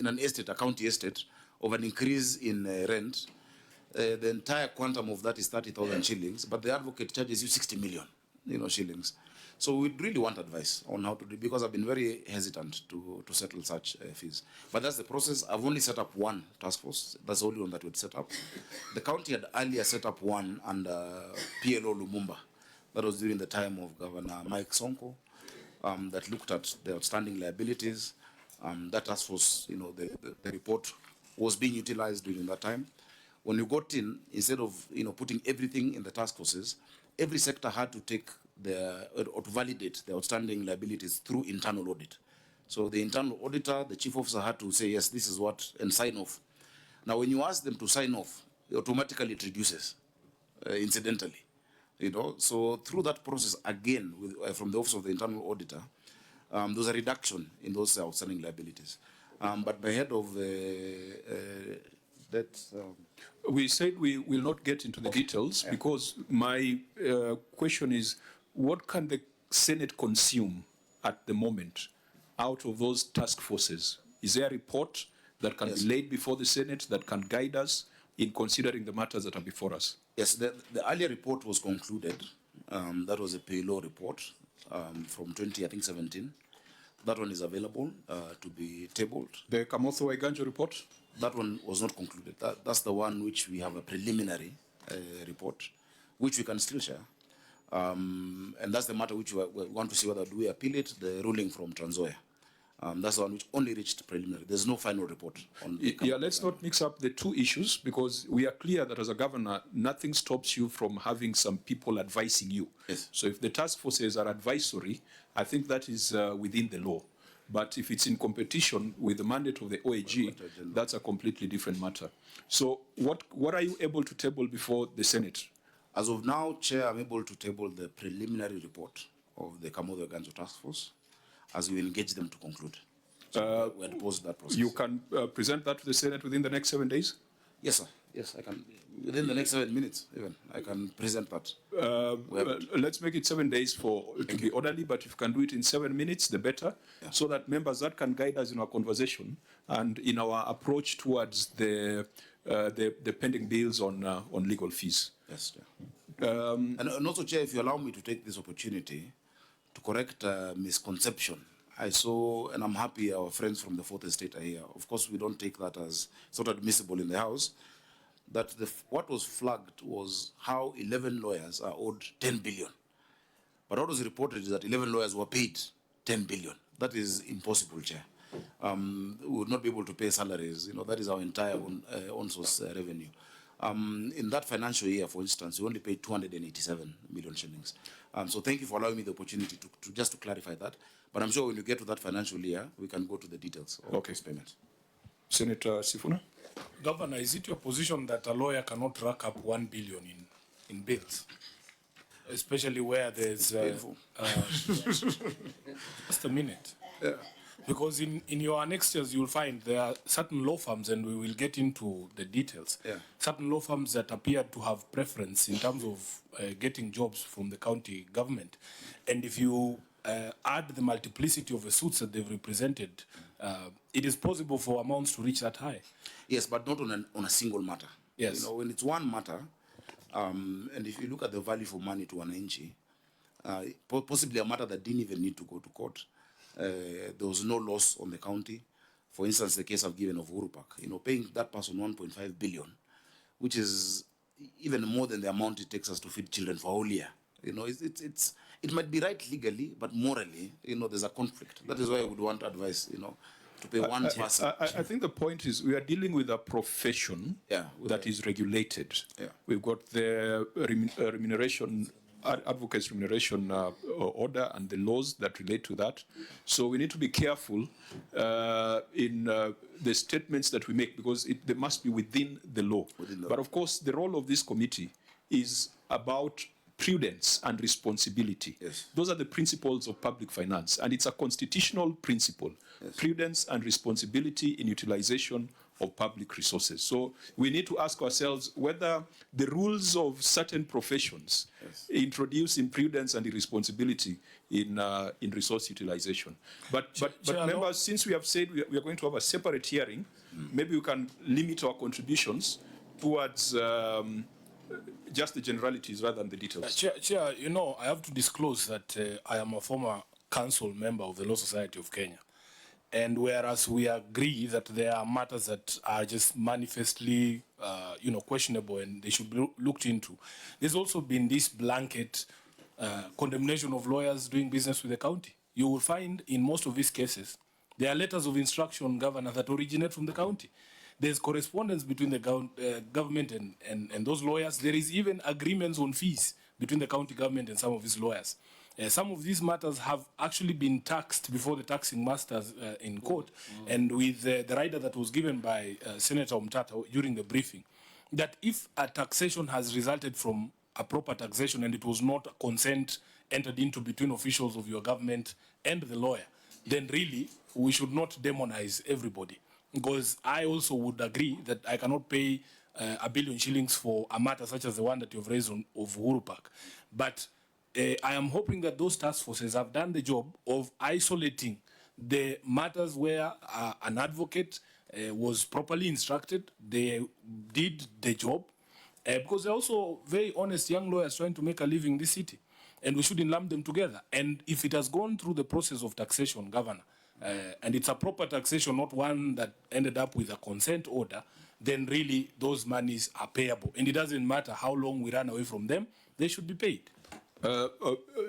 in an estate, a county estate, of an increase in rent, the entire quantum of that is 30,000 shillings, but the advocate charges you 60 million, shillings. So we really want advice on how to do, because I've been very hesitant to settle such fees. But that's the process. I've only set up one task force. That's the only one that we'd set up. The county had earlier set up one under PLO Lumumba. That was during the time of Governor Mike Sonko, that looked at the outstanding liabilities. That task force, the report was being utilized during that time. When you got in, instead of putting everything in the task forces, every sector had to take or to validate the outstanding liabilities through internal audit. So the internal auditor, the chief officer, had to say, yes, this is what, and sign off. Now, when you ask them to sign off, automatically it reduces, incidentally. So through that process, again, from the office of the internal auditor, there's a reduction in those outstanding liabilities. But by head of that... we said we will not get into the details, because my question is, what can the Senate consume at the moment out of those task forces? Is there a report that can be laid before the Senate that can guide us in considering the matters that are before us? Yes, the earlier report was concluded. That was a PLO report from 2017. That one is available to be tabled. The Kamotho Waiganjo report? That one was not concluded. That's the one which we have a preliminary report, which we can still share. And that's the matter which we want to see whether do we appeal it, the ruling from Trans Nzoia. That's the one which only reached preliminary. There's no final report on the let's not mix up the two issues, because we are clear that as a governor, nothing stops you from having some people advising you. Yes. So if the task forces are advisory, I think that is within the law. But if it's in competition with the mandate of the OAG, that's a completely different matter. So what are you able to table before the Senate? As of now, Chair, I'm able to table the preliminary report of the Kamotho Waiganjo Task Force, as we engage them to conclude. So we had paused that process. You can present that to the Senate within the next 7 days? Yes, sir. Yes, I can. Within the next 7 minutes, even, I can present that. Let's make it 7 days to be orderly, but if you can do it in 7 minutes, the better, so that members that can guide us in our conversation and in our approach towards the pending bills on legal fees. Yes, Chair. And also, Chair, if you allow me to take this opportunity to correct a misconception. I saw, and I'm happy our friends from the Fourth Estate are here. Of course, we don't take that as sort of admissible in the House. That what was flagged was how 11 lawyers are owed 10 billion. But what was reported is that 11 lawyers were paid 10 billion. That is impossible, Chair. We would not be able to pay salaries. That is our entire on-source revenue. In that financial year, for instance, we only paid 287 million shillings. So thank you for allowing me the opportunity to just to clarify that. But I'm sure when you get to that financial year, we can go to the details of this payment. Senator Sifuna? Governor, is it your position that a lawyer cannot rack up 1 billion in bills? Especially where there's... just a minute. Yeah. Because in your annexures, you'll find there are certain law firms, and we will get into the details, certain law firms that appear to have preference in terms of getting jobs from the county government. And if you add the multiplicity of the suits that they've represented, it is possible for amounts to reach that high. Yes, but not on a single matter. Yes. When it's one matter, and if you look at the value for money to Wananchi, possibly a matter that didn't even need to go to court, there was no loss on the county. For instance, the case I've given of Uhuru Park, paying that person 1.5 billion, which is even more than the amount it takes us to feed children for a whole year. It might be right legally, but morally, there's a conflict. That is why I would want advice, to pay one person. I think the point is we are dealing with a profession that is regulated. Yeah. We've got the advocates remuneration order and the laws that relate to that. So we need to be careful in the statements that we make, because they must be within the law. But of course, the role of this committee is about prudence and responsibility. Yes. Those are the principles of public finance, and it's a constitutional principle. Yes. Prudence and responsibility in utilization of public resources. So we need to ask ourselves whether the rules of certain professions introduce imprudence and irresponsibility in resource utilization. But members, since we have said we are going to have a separate hearing, maybe we can limit our contributions towards just the generalities rather than the details. Chair, you know, I have to disclose that I am a former council member of the Law Society of Kenya. And whereas we agree that there are matters that are just manifestly, questionable and they should be looked into, there's also been this blanket condemnation of lawyers doing business with the county. You will find in most of these cases, there are letters of instruction, Governor, that originate from the county. There's correspondence between the government and those lawyers. There is even agreements on fees between the county government and some of these lawyers. Some of these matters have actually been taxed before the taxing masters in court, and with the rider that was given by Senator Umtata during the briefing, that if a taxation has resulted from a proper taxation and it was not a consent entered into between officials of your government and the lawyer, then really we should not demonize everybody. Because I also would agree that I cannot pay $1 billion shillings for a matter such as the one that you've raised on of Uhuru Park. But I am hoping that those task forces have done the job of isolating the matters where an advocate was properly instructed, they did the job, because they're also very honest young lawyers trying to make a living in this city. And we shouldn't lump them together. And if it has gone through the process of taxation, Governor, and it's a proper taxation, not one that ended up with a consent order, then really those monies are payable. And it doesn't matter how long we run away from them, they should be paid.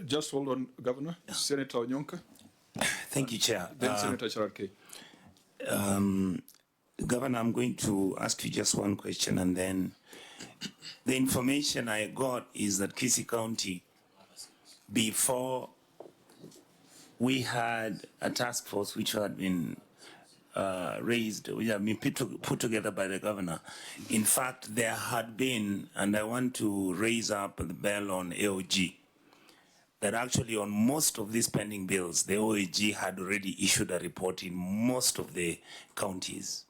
Just hold on, Governor. Yeah. Senator Onyonka. Thank you, Chair. Then Senator Chararke. Governor, I'm going to ask you just one question, and then the information I got is that Kisii County, before we had a task force which had been raised, which had been put together by the governor. In fact, there had been, and I want to raise up the bell on AOG, that actually on most of these pending bills, the OAG had already issued a report in most of the counties.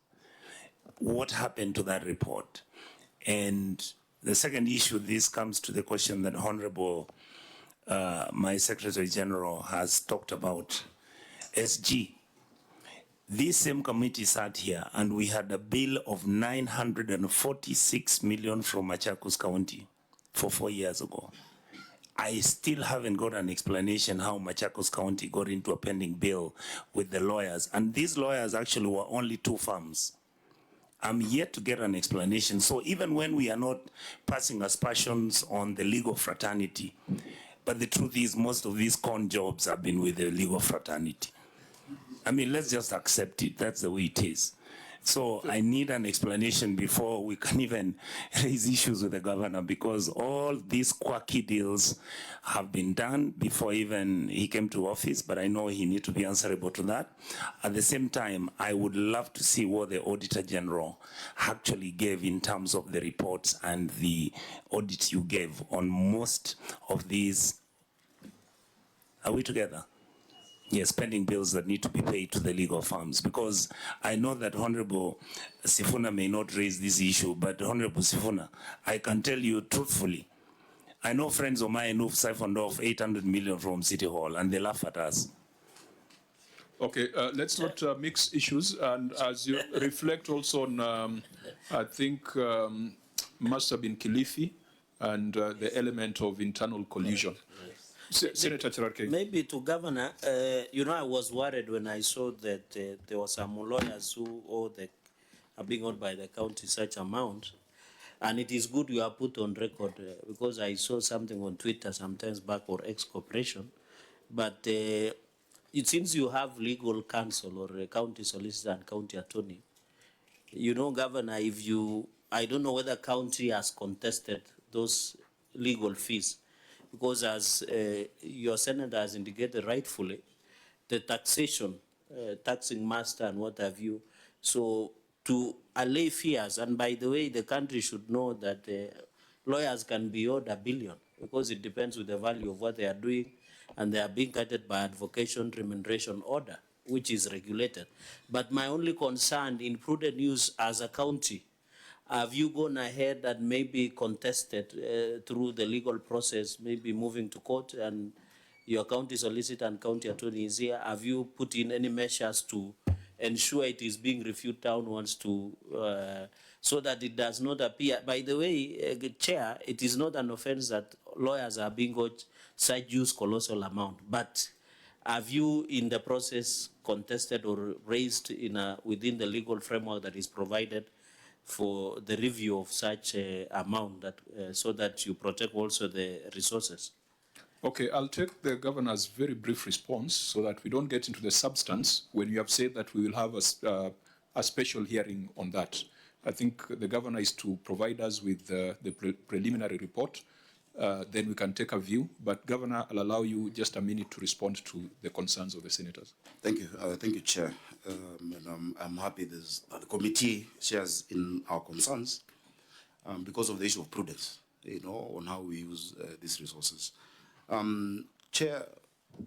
What happened to that report? And the second issue, this comes to the question that Honorable my Secretary General has talked about, SG. This same committee sat here and we had a bill of 946 million from Machakos County for 4 years ago. I still haven't got an explanation how Machakos County got into a pending bill with the lawyers. And these lawyers actually were only 2 firms. I'm yet to get an explanation. So even when we are not passing aspersions on the legal fraternity, but the truth is most of these con jobs have been with the legal fraternity. I mean, let's just accept it. That's the way it is. So I need an explanation before we can even raise issues with the governor, because all these quirky deals have been done before even he came to office, but I know he needs to be answerable to that. At the same time, I would love to see what the Auditor General actually gave in terms of the reports and the audit you gave on most of these. Are we together? Yes, pending bills that need to be paid to the legal firms, because I know that Honorable Sifuna may not raise this issue, but Honorable Sifuna, I can tell you truthfully, I know friends of mine who've siphoned off 800 million from City Hall and they laugh at us. Okay, let's not mix issues, and as you reflect also on, I think, must have been Kilifi and the element of internal collusion. Senator Chararke. Maybe to Governor, I was worried when I saw that there were some lawyers who are being owed by the county such amount. And it is good you are put on record because I saw something on Twitter sometimes back or ex-corporation. But it seems you have legal counsel or a county solicitor and county attorney. Governor, I don't know whether county has contested those legal fees. Because as your senator has indicated rightfully, the taxation, taxing master and what have you, so to allay fears, and by the way, the country should know that lawyers can be owed $1 billion because it depends with the value of what they are doing, and they are being guided by advocation remuneration order, which is regulated. But my only concern in prudent use as a county, have you gone ahead and maybe contested through the legal process, maybe moving to court, and your county solicitor and county attorney is here? Have you put in any measures to ensure it is being reviewed downwards to, so that it does not appear? By the way, Chair, it is not an offense that lawyers are being got such huge colossal amount, but have you in the process contested or raised within the legal framework that is provided for the review of such amount, that so that you protect also the resources? Okay, I'll take the governor's very brief response so that we don't get into the substance when you have said that we will have a special hearing on that. I think the governor is to provide us with the preliminary report, then we can take a view. But Governor, I'll allow you just a minute to respond to the concerns of the senators. Thank you, Chair. And I'm happy the committee shares in our concerns because of the issue of prudence, on how we use these resources. Chair,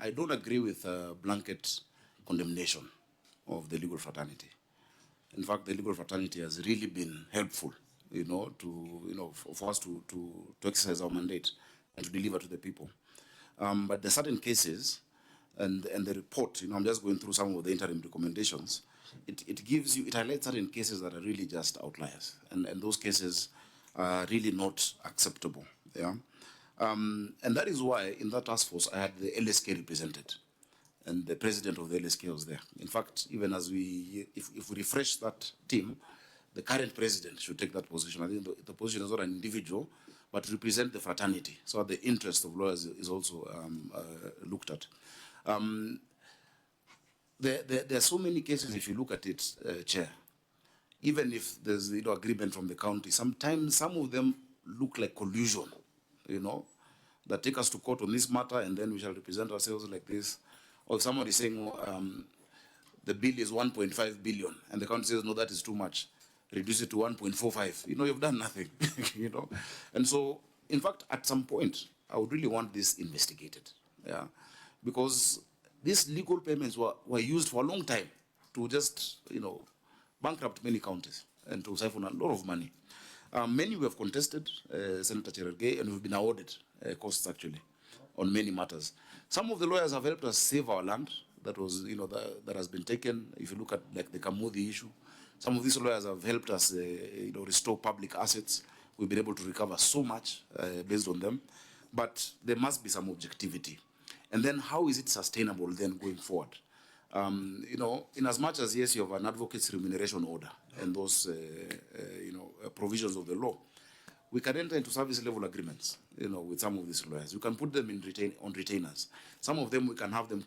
I don't agree with blanket condemnation of the legal fraternity. In fact, the legal fraternity has really been helpful, for us to exercise our mandate and to deliver to the people. But there are certain cases, and the report, I'm just going through some of the interim recommendations. It highlights certain cases that are really just outliers, and those cases are really not acceptable. Yeah. And that is why in that task force I had the LSK represented, and the president of the LSK was there. In fact, even as if we refresh that team, the current president should take that position. I think the position is not an individual, but represent the fraternity, so that the interest of lawyers is also looked at. There are so many cases, if you look at it, Chair, even if there's agreement from the county, sometimes some of them look like collusion, that take us to court on this matter, and then we shall represent ourselves like this. Or if somebody is saying the bill is 1.5 billion, and the county says, no, that is too much, reduce it to 1.45. You've done nothing, And so, in fact, at some point, I would really want this investigated, yeah, because these legal payments were used for a long time to just, bankrupt many counties and to siphon a lot of money. Many we have contested, Senator Cherargei, and we've been awarded costs actually on many matters. Some of the lawyers have helped us save our land that was, that has been taken. If you look at like the Kamudi issue, some of these lawyers have helped us, restore public assets. We've been able to recover so much based on them, but there must be some objectivity. And then how is it sustainable then going forward? In as much as, yes, you have an advocate's remuneration order and those, provisions of the law, we can enter into service level agreements, with some of these lawyers. We can put them on retainers. Some of them, we can have them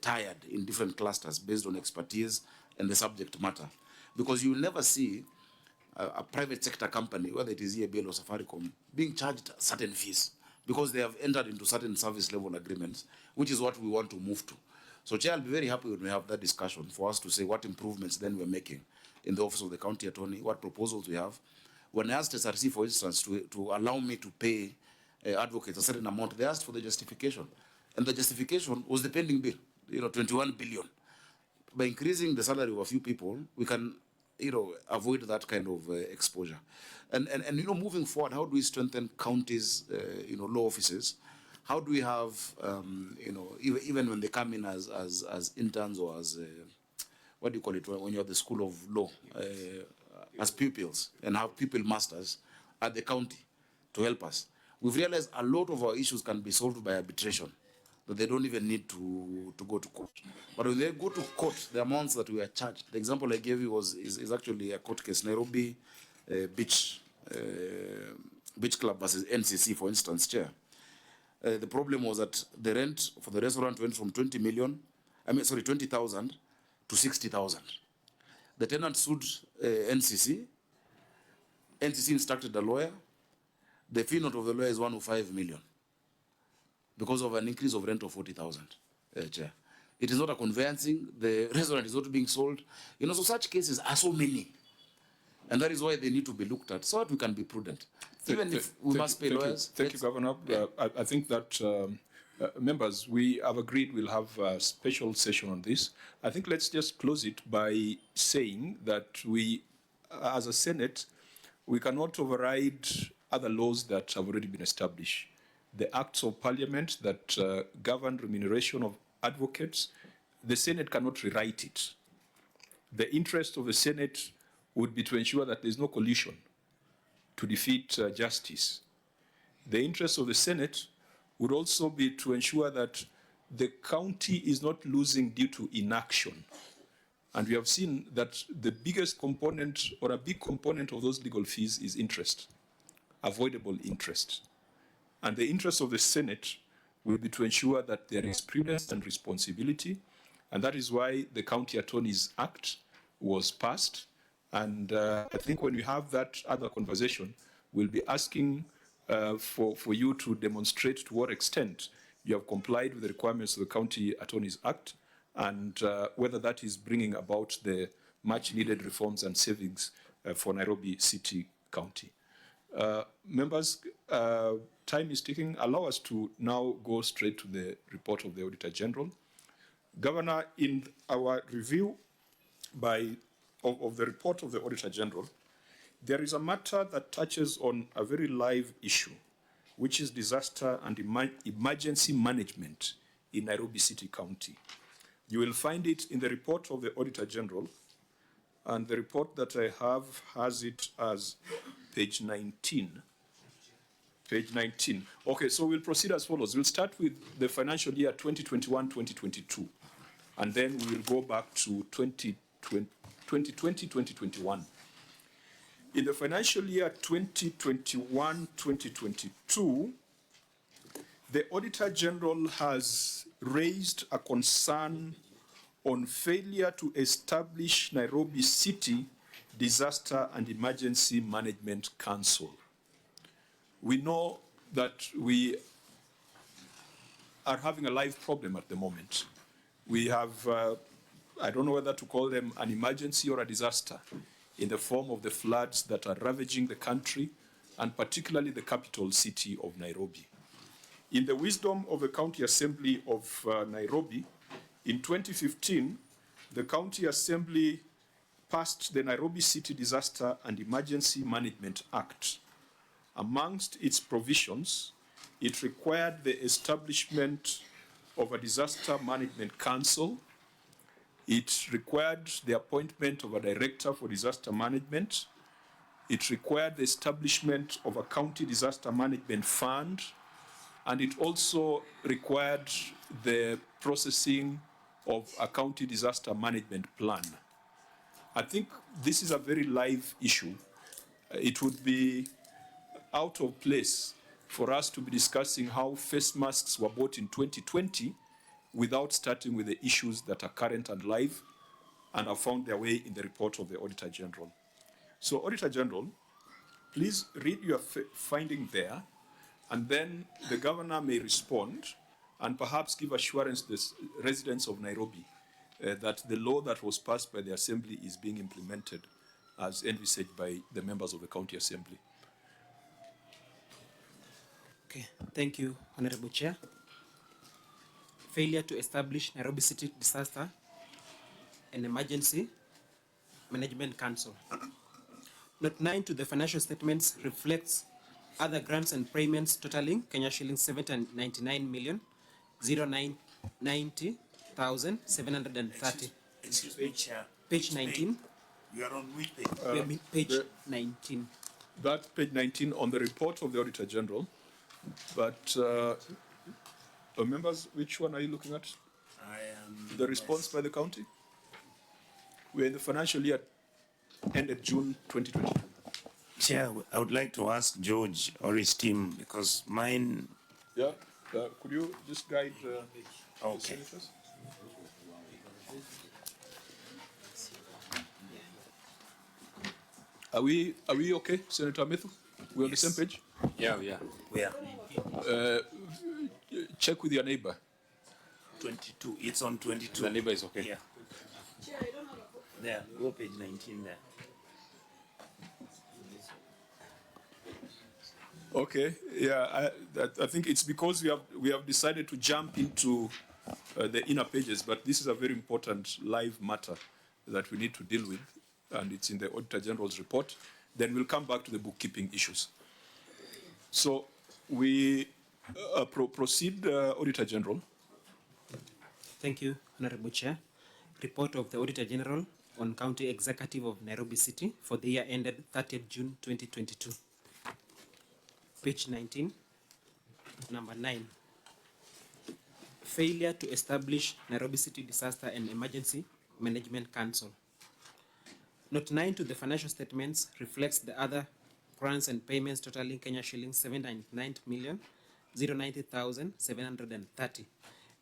tied in different clusters based on expertise and the subject matter. Because you will never see a private sector company, whether it is EABL or Safaricom, being charged certain fees because they have entered into certain service level agreements, which is what we want to move to. So, Chair, I'll be very happy when we have that discussion for us to say what improvements then we're making in the office of the county attorney, what proposals we have. When I asked SRC, for instance, to allow me to pay advocates a certain amount, they asked for the justification. And the justification was the pending bill, 21 billion. By increasing the salary of a few people, we can, avoid that kind of exposure. And moving forward, how do we strengthen counties, law offices? How do we have, even when they come in as interns or as, what do you call it, when you're at the school of law, as pupils, and have pupil masters at the county to help us. We've realized a lot of our issues can be solved by arbitration, that they don't even need to go to court. But when they go to court, the amounts that we are charged, the example I gave you is actually a court case, Nairobi Beach Club versus NCC, for instance, Chair. The problem was that the rent for the restaurant went from 20,000 to 60,000. The tenant sued NCC. NCC instructed a lawyer. The fee note of the lawyer is 105 million because of an increase of rent of 40,000, Chair. It is not a conveyancing. The restaurant is not being sold. So such cases are so many. And that is why they need to be looked at so that we can be prudent. Even if we must pay lawyers. Thank you, Governor. I think that Members, we have agreed we'll have a special session on this. I think let's just close it by saying that we, as a Senate, we cannot override other laws that have already been established. The acts of parliament that govern remuneration of advocates, the Senate cannot rewrite it. The interest of the Senate would be to ensure that there's no collusion to defeat justice. The interest of the Senate would also be to ensure that the county is not losing due to inaction. And we have seen that the biggest component or a big component of those legal fees is interest, avoidable interest. And the interest of the Senate will be to ensure that there is prudence and responsibility. And that is why the County Attorneys Act was passed. And I think when we have that other conversation, we'll be asking for you to demonstrate to what extent you have complied with the requirements of the County Attorneys Act and whether that is bringing about the much needed reforms and savings for Nairobi City County. Members, time is ticking. Allow us to now go straight to the report of the Auditor General. Governor, in our review of the report of the Auditor General, there is a matter that touches on a very live issue, which is disaster and emergency management in Nairobi City County. You will find it in the report of the Auditor General, and the report that I have has it as page 19. Page 19. Okay, so we'll proceed as follows. We'll start with the financial year 2021-2022, and then we will go back to 2020-2021. In the financial year 2021-2022, the Auditor General has raised a concern on failure to establish Nairobi City Disaster and Emergency Management Council. We know that we are having a live problem at the moment. We have, I don't know whether to call them an emergency or a disaster, in the form of the floods that are ravaging the country, and particularly the capital city of Nairobi. In the wisdom of the County Assembly of Nairobi, in 2015, the County Assembly passed the Nairobi City Disaster and Emergency Management Act. Amongst its provisions, it required the establishment of a disaster management council. It required the appointment of a director for disaster management. It required the establishment of a county disaster management fund. And it also required the processing of a county disaster management plan. I think this is a very live issue. It would be out of place for us to be discussing how face masks were bought in 2020 without starting with the issues that are current and live and have found their way in the report of the Auditor General. So, Auditor General, please read your finding there, and then the Governor may respond and perhaps give assurance to the residents of Nairobi that the law that was passed by the Assembly is being implemented as envisaged by the members of the County Assembly. Okay, thank you, Honorable Chair. Failure to establish Nairobi City Disaster and Emergency Management Council. Note 9 to the financial statements reflects other grants and payments totaling Kenya shillings 799,090,730. Excuse me, Chair. Page 19. You are on which page? We are page 19. That page 19 on the report of the Auditor General. But members, which one are you looking at? I am. The response by the county? We're in the financial year ended June 2020. Chair, I would like to ask George or his team, because mine. Yeah, could you just guide the Okay. senators? Are we okay, Senator Methu? We're on the same page? Yeah, yeah. Where? Check with your neighbor. 22. It's on 22. The neighbor is okay. Yeah. There, go page 19 there. Okay, yeah, I think it's because we have decided to jump into the inner pages, but this is a very important live matter that we need to deal with, and it's in the Auditor General's report. Then we'll come back to the bookkeeping issues. So we proceed, Auditor General. Thank you, Honorable Chair. Report of the Auditor General on County Executive of Nairobi City for the year ended 30th June 2022. Page 19, number 9. Failure to establish Nairobi City Disaster and Emergency Management Council. Note 9 to the financial statements reflects the other grants and payments totaling Kenya shillings 799,090,730,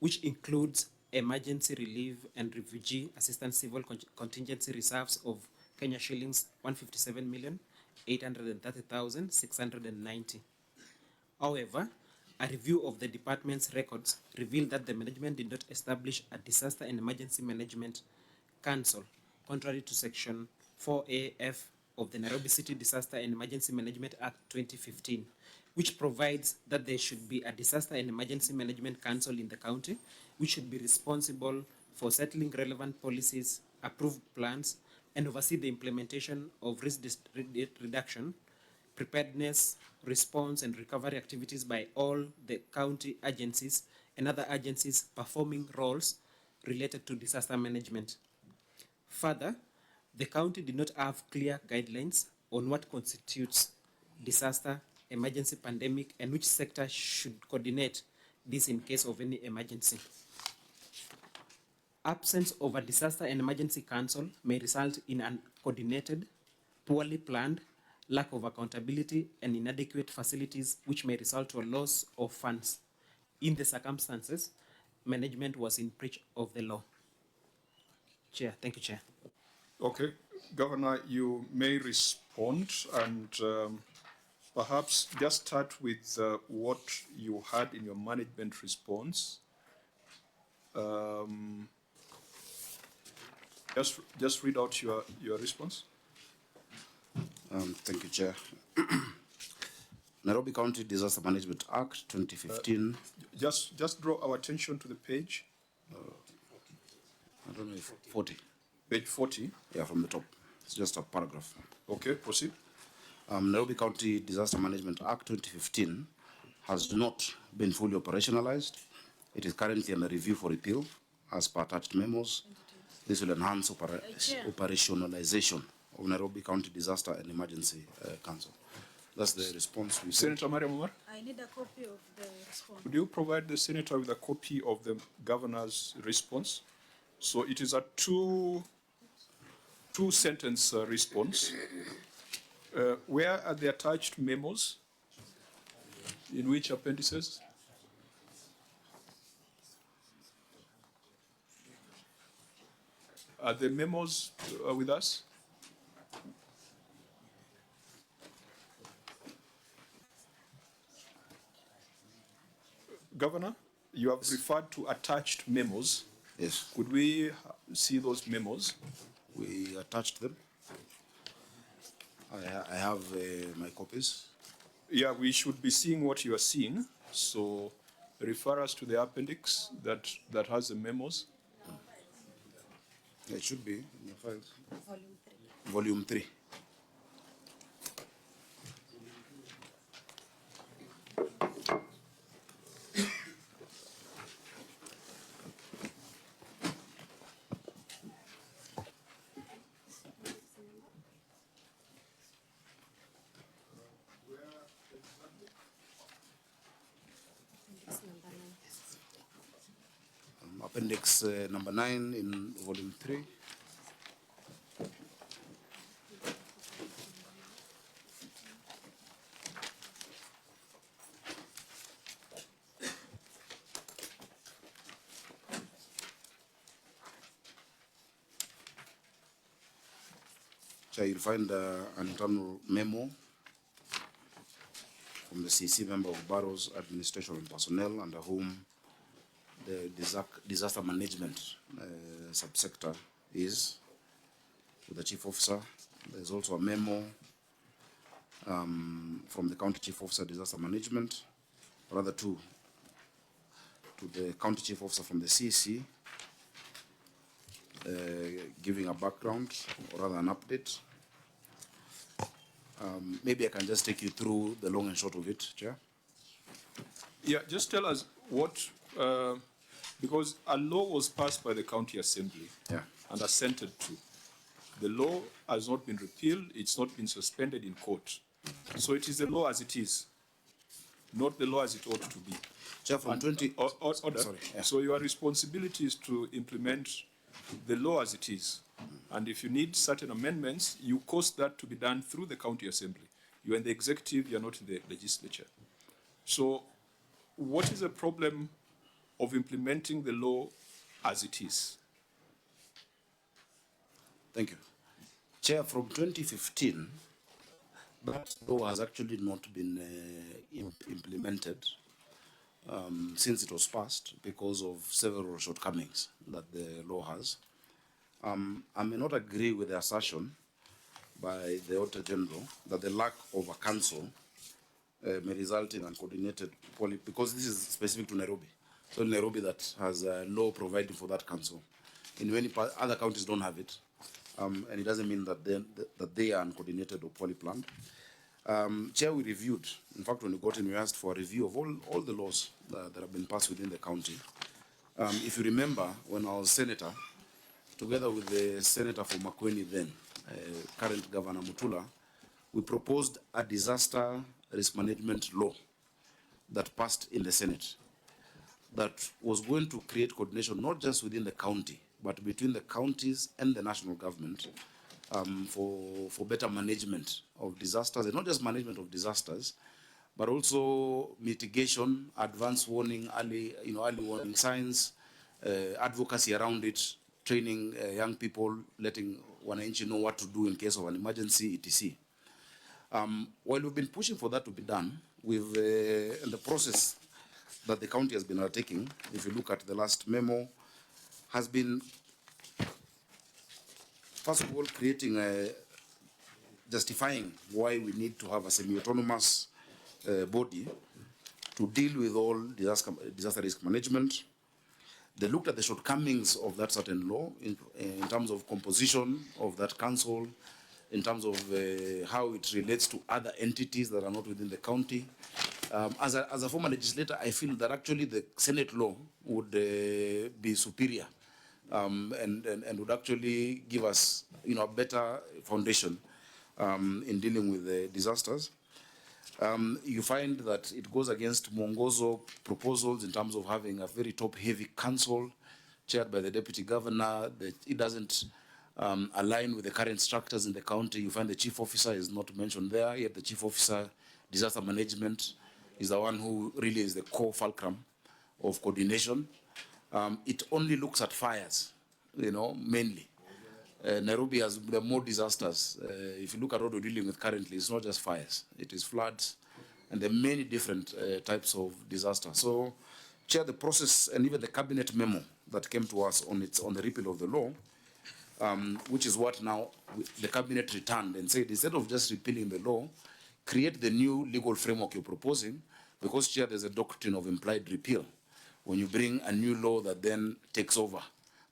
which includes emergency relief and refugee assistance civil contingency reserves of Kenya shillings 157,830,690. However, a review of the department's records revealed that the management did not establish a disaster and emergency management council, contrary to Section 4AF of the Nairobi City Disaster and Emergency Management Act 2015, which provides that there should be a disaster and emergency management council in the county, which should be responsible for settling relevant policies, approve plans, and oversee the implementation of risk reduction, preparedness, response, and recovery activities by all the county agencies and other agencies performing roles related to disaster management. Further, the county did not have clear guidelines on what constitutes disaster, emergency, pandemic, and which sector should coordinate this in case of any emergency. Absence of a disaster and emergency council may result in uncoordinated, poorly planned, lack of accountability, and inadequate facilities, which may result to a loss of funds. In the circumstances, management was in breach of the law. Chair, thank you, Chair. Okay, Governor, you may respond, and perhaps just start with what you had in your management response. Just read out your response. Thank you, Chair. Nairobi County Disaster Management Act 2015. Just draw our attention to the page. I don't know if 40. Page 40. Yeah, from the top. It's just a paragraph. Okay, proceed. Nairobi County Disaster Management Act 2015 has not been fully operationalized. It is currently under review for repeal as per attached memos. This will enhance operationalization of Nairobi County Disaster and Emergency Council. That's the response we sent. Senator Mariam Omar, I need a copy of the response. could you provide the Senator with a copy of the Governor's response? So it is a two-sentence response. Where are the attached memos? In which appendices? Are the memos with us? Governor, you have referred to attached memos. Yes, Could we see those memos? we attached them. I have my copies. Yeah, we should be seeing what you are seeing. So refer us to the appendix that has the memos. It should be in your files. Volume 3. Volume 3. Appendix number 9 in volume 3. So you'll find an internal memo from the CC member of Barrow's Administration and Personnel, under whom the disaster management subsector is, with the chief officer. There's also a memo from the County Chief Officer Disaster Management, rather two, to the County Chief Officer from the CEC, giving a background or rather an update. Maybe I can just take you through the long and short of it, Chair. Yeah, just tell us what, because a law was passed by the County Assembly and assented to. The law has not been repealed, it's not been suspended in court. So it is the law as it is, not the law as it ought to be. Chair, from And, 20... order. Sorry. Yeah. So your responsibility is to implement the law as it is. And if you need certain amendments, you cause that to be done through the County Assembly. You are in the executive, you are not in the legislature. So what is the problem of implementing the law as it is? Thank you. Chair, from 2015, that law has actually not been implemented since it was passed because of several shortcomings that the law has. I may not agree with the assertion by the Auditor General that the lack of a council may result in uncoordinated policy, because this is specific to Nairobi. So Nairobi that has a law providing for that council. In many other counties don't have it, and it doesn't mean that they are uncoordinated or poorly planned. Chair, we reviewed. In fact, when we got in, we asked for a review of all the laws that have been passed within the county. If you remember, when I was senator, together with the senator from Makueni then, current Governor Mutula, we proposed a disaster risk management law that passed in the Senate that was going to create coordination not just within the county, but between the counties and the national government for better management of disasters, and not just management of disasters, but also mitigation, advance warning, early warning signs, advocacy around it, training young people, letting wananchi know what to do in case of an emergency, etc. While we've been pushing for that to be done, with the process that the county has been undertaking, if you look at the last memo, has been, first of all, justifying why we need to have a semi-autonomous body to deal with all disaster risk management. They looked at the shortcomings of that certain law in terms of composition of that council, in terms of how it relates to other entities that are not within the county. As a former legislator, I feel that actually the Senate law would be superior and would actually give us, a better foundation in dealing with disasters. You find that it goes against Mwongozo proposals in terms of having a very top-heavy council chaired by the deputy governor. It doesn't align with the current structures in the county. You find the chief officer is not mentioned there, yet the chief officer, disaster management, is the one who really is the core fulcrum of coordination. It only looks at fires, mainly. Nairobi has the more disasters. If you look at what we're dealing with currently, it's not just fires, it is floods, and there are many different types of disasters. So, Chair, the process and even the cabinet memo that came to us on the repeal of the law, which is what now the cabinet returned and said, instead of just repealing the law, create the new legal framework you're proposing, because, Chair, there's a doctrine of implied repeal when you bring a new law that then takes over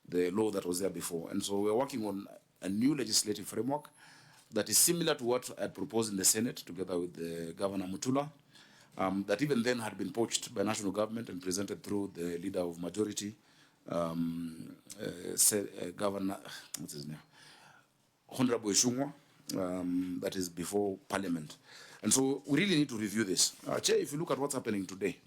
the law that was there before. And so we're working on a new legislative framework that is similar to what I had proposed in the Senate together with Governor Mutula, that even then had been poached by national government and presented through the leader of majority, Governor, what's his name? Honorable Ishungwa, that is before Parliament. And so we really need to review this. Chair, if you look at what's happening today,